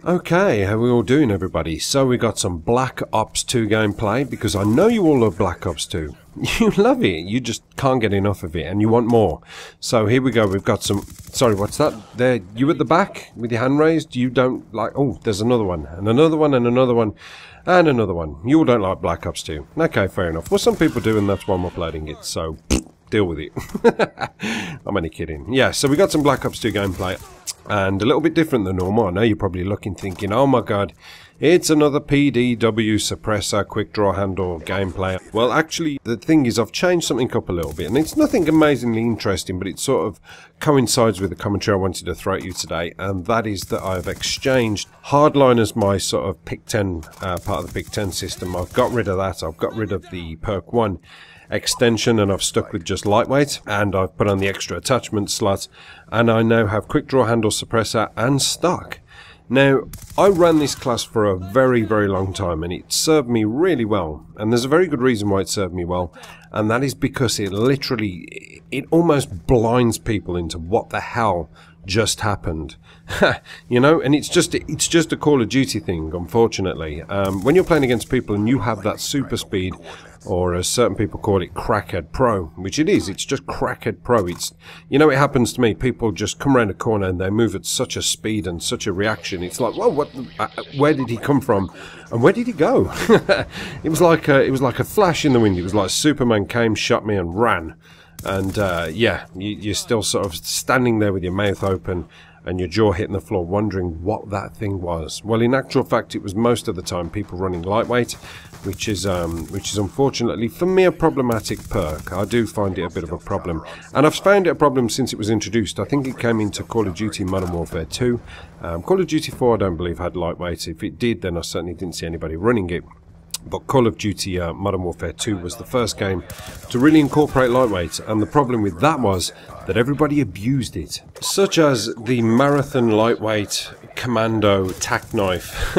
Okay, how are we all doing, everybody? So we got some Black Ops 2 gameplay, because I know you all love Black Ops 2. You love it, you just can't get enough of it, and you want more. So here we go, we've got some... Sorry, what's that? There, you at the back, with your hand raised, you don't like... Oh, there's another one, and another one, and another one, and another one. You all don't like Black Ops 2. Okay, fair enough. Well, some people do, and that's why I'm uploading it, so... Deal with it. I'm only kidding. Yeah, so we got some Black Ops 2 gameplay, and a little bit different than normal. I know you're probably looking, thinking, oh my god, it's another PDW suppressor, quick draw handle gameplay. Well, actually, the thing is, I've changed something up a little bit, and it's nothing amazingly interesting, but it sort of coincides with the commentary I wanted to throw at you today, and that is that I've exchanged Hardline as my sort of Pick 10, part of the Pick 10 system. I've got rid of that. I've got rid of the Perk 1 extension, and I've stuck with just lightweight, and I've put on the extra attachment slot, and I now have quick draw handle suppressor and stock. Now, I ran this class for a very, very long time, and it served me really well, and there's a very good reason why it served me well, and that is because it literally, it almost blinds people into what the hell just happened. You know, and it's just a Call of Duty thing, unfortunately. When you're playing against people and you have that super speed, or as certain people call it, crackhead pro, which it is, it's just crackhead pro. It's, you know, it happens to me. People just come around a corner and they move at such a speed and such a reaction. It's like, whoa, what? Where did he come from? And where did he go? It was like a flash in the wind. It was like Superman came, shot me, and ran. And yeah, you're still sort of standing there with your mouth open and your jaw hitting the floor, wondering what that thing was. Well, in actual fact, it was most of the time people running lightweight, which is unfortunately for me a problematic perk. I do find it a bit of a problem, and I've found it a problem since it was introduced. I think it came into Call of Duty Modern Warfare 2. Call of Duty 4, I don't believe, had lightweight. If it did, then I certainly didn't see anybody running it. But Call of Duty Modern Warfare 2 was the first game to really incorporate lightweight, and the problem with that was that everybody abused it. Such as the Marathon Lightweight Commando Tack Knife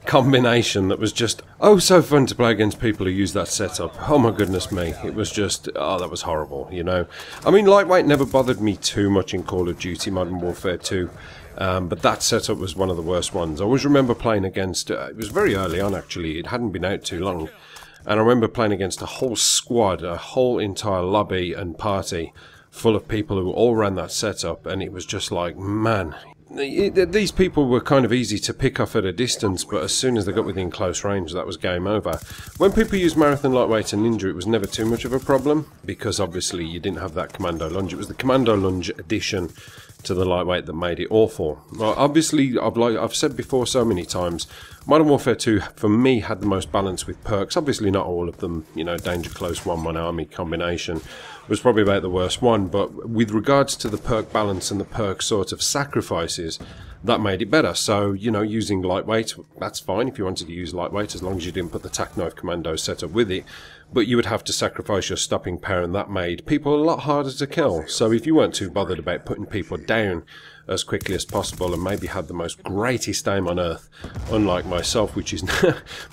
combination that was just, oh, so fun to play against people who use that setup. Oh my goodness me, it was just, oh, that was horrible, you know. I mean, lightweight never bothered me too much in Call of Duty Modern Warfare 2. But that setup was one of the worst ones. I always remember playing against, it was very early on actually, it hadn't been out too long, and I remember playing against a whole squad, a whole entire lobby and party full of people who all ran that setup, and it was just like, man, these people were kind of easy to pick off at a distance, but as soon as they got within close range, that was game over. When people used Marathon Lightweight and Ninja, it was never too much of a problem, because obviously you didn't have that Commando Lunge. It was the Commando Lunge addition to the lightweight that made it awful. Well, obviously, I've said before so many times, Modern Warfare 2 for me had the most balance with perks. Obviously not all of them, you know, Danger Close 1-1 Army combination was probably about the worst one, but with regards to the perk balance and the perk sort of sacrifices, that made it better. So, you know, using lightweight, that's fine if you wanted to use lightweight, as long as you didn't put the Tack Knife Commando setup with it, but you would have to sacrifice your stopping power, and that made people a lot harder to kill. So if you weren't too bothered about putting people down as quickly as possible, and maybe had the most greatest aim on earth, unlike myself, which is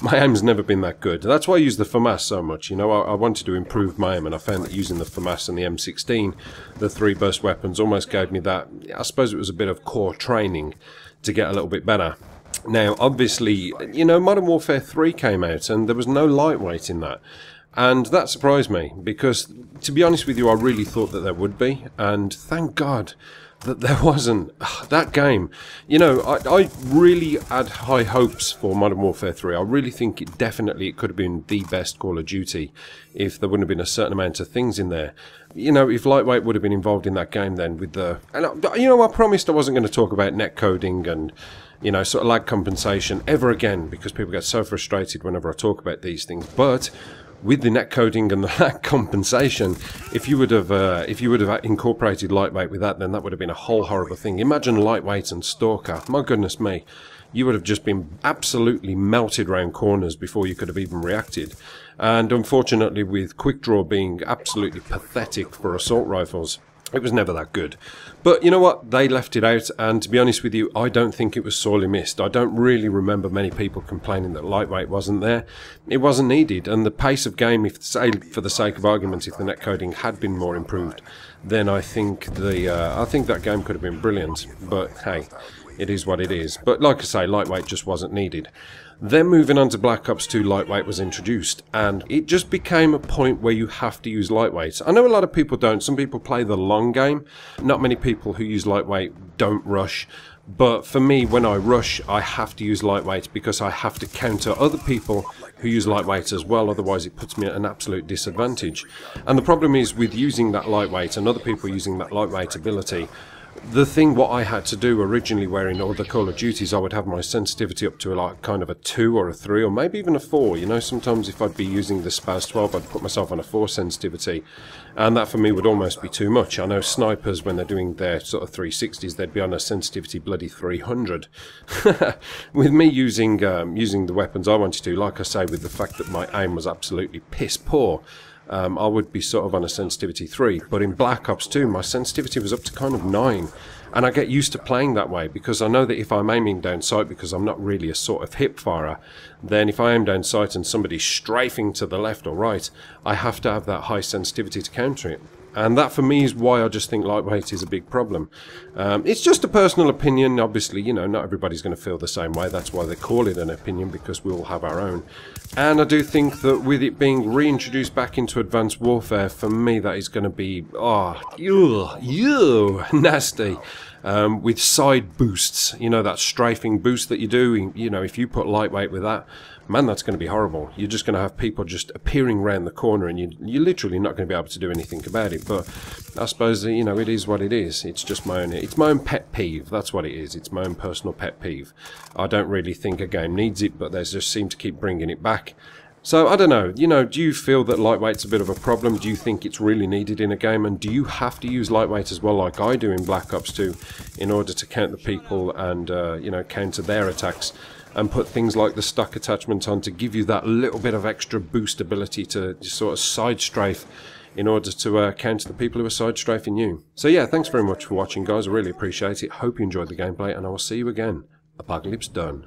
my aim's never been that good. That's why I use the FAMAS so much. You know, I wanted to improve my aim, and I found that using the FAMAS and the M16, the 3 burst weapons, almost gave me that, I suppose it was a bit of core training to get a little bit better. Now, obviously, you know, Modern Warfare 3 came out, and there was no lightweight in that. And that surprised me, because, to be honest with you, I really thought that there would be, and thank God that there wasn't. That game, you know, I really had high hopes for Modern Warfare 3. I really think it could have been the best Call of Duty if there wouldn't have been a certain amount of things in there. You know, if lightweight would have been involved in that game then with the... And, you know, I promised I wasn't going to talk about netcoding and, you know, sort of lag compensation ever again, because people get so frustrated whenever I talk about these things, but... with the netcoding and the lag compensation, if you would have incorporated lightweight with that, then that would have been a whole horrible thing. Imagine lightweight and Stalker. My goodness me, you would have just been absolutely melted round corners before you could have even reacted. And unfortunately, with quick draw being absolutely pathetic for assault rifles, it was never that good. But you know what? They left it out, and to be honest with you, I don't think it was sorely missed. I don't really remember many people complaining that lightweight wasn't there. It wasn't needed, and the pace of game, if say for the sake of argument, if the netcoding had been more improved, then I think that game could have been brilliant. But hey, it is what it is. But like I say, lightweight just wasn't needed. Then moving on to Black Ops 2, lightweight was introduced, and it just became a point where you have to use lightweight. I know a lot of people don't. Some people play the long game. Not many people who use lightweight don't rush. But for me, when I rush, I have to use lightweight because I have to counter other people who use lightweight as well, otherwise it puts me at an absolute disadvantage. And the problem is with using that lightweight and other people using that lightweight ability, the thing what I had to do originally wearing all the Call of Duties, I would have my sensitivity up to like kind of a 2 or a 3 or maybe even a 4. You know, sometimes if I'd be using the SPAS 12, I'd put myself on a 4 sensitivity, and that for me would almost be too much. I know snipers, when they're doing their sort of 360s, they'd be on a sensitivity bloody 300. With me using the weapons I wanted to, like I say, with the fact that my aim was absolutely piss poor, I would be sort of on a sensitivity 3, but in Black Ops 2 my sensitivity was up to kind of 9, and I get used to playing that way because I know that if I'm aiming down sight, because I'm not really a sort of hip firer, then if I aim down sight and somebody's strafing to the left or right, I have to have that high sensitivity to counter it. And that for me is why I just think lightweight is a big problem. It's just a personal opinion, obviously, you know, not everybody's going to feel the same way. That's why they call it an opinion, because we all have our own. And I do think that with it being reintroduced back into Advanced Warfare, for me that is going to be, nasty. With side boosts, you know, that strafing boost that you do, you know, if you put lightweight with that, man, that's going to be horrible. You're just going to have people just appearing round the corner, and you're literally not going to be able to do anything about it. But I suppose, you know, it is what it is. It's just it's my own pet peeve. That's what it is. It's my own personal pet peeve. I don't really think a game needs it, but they just seem to keep bringing it back. So, I don't know, you know, do you feel that lightweight's a bit of a problem? Do you think it's really needed in a game? And do you have to use lightweight as well, like I do in Black Ops 2, in order to counter people and, you know, counter their attacks? And put things like the stock attachment on to give you that little bit of extra boost ability to sort of side strafe in order to counter the people who are side strafing you. So yeah, thanks very much for watching, guys. I really appreciate it. Hope you enjoyed the gameplay, and I will see you again. Apocalypse done.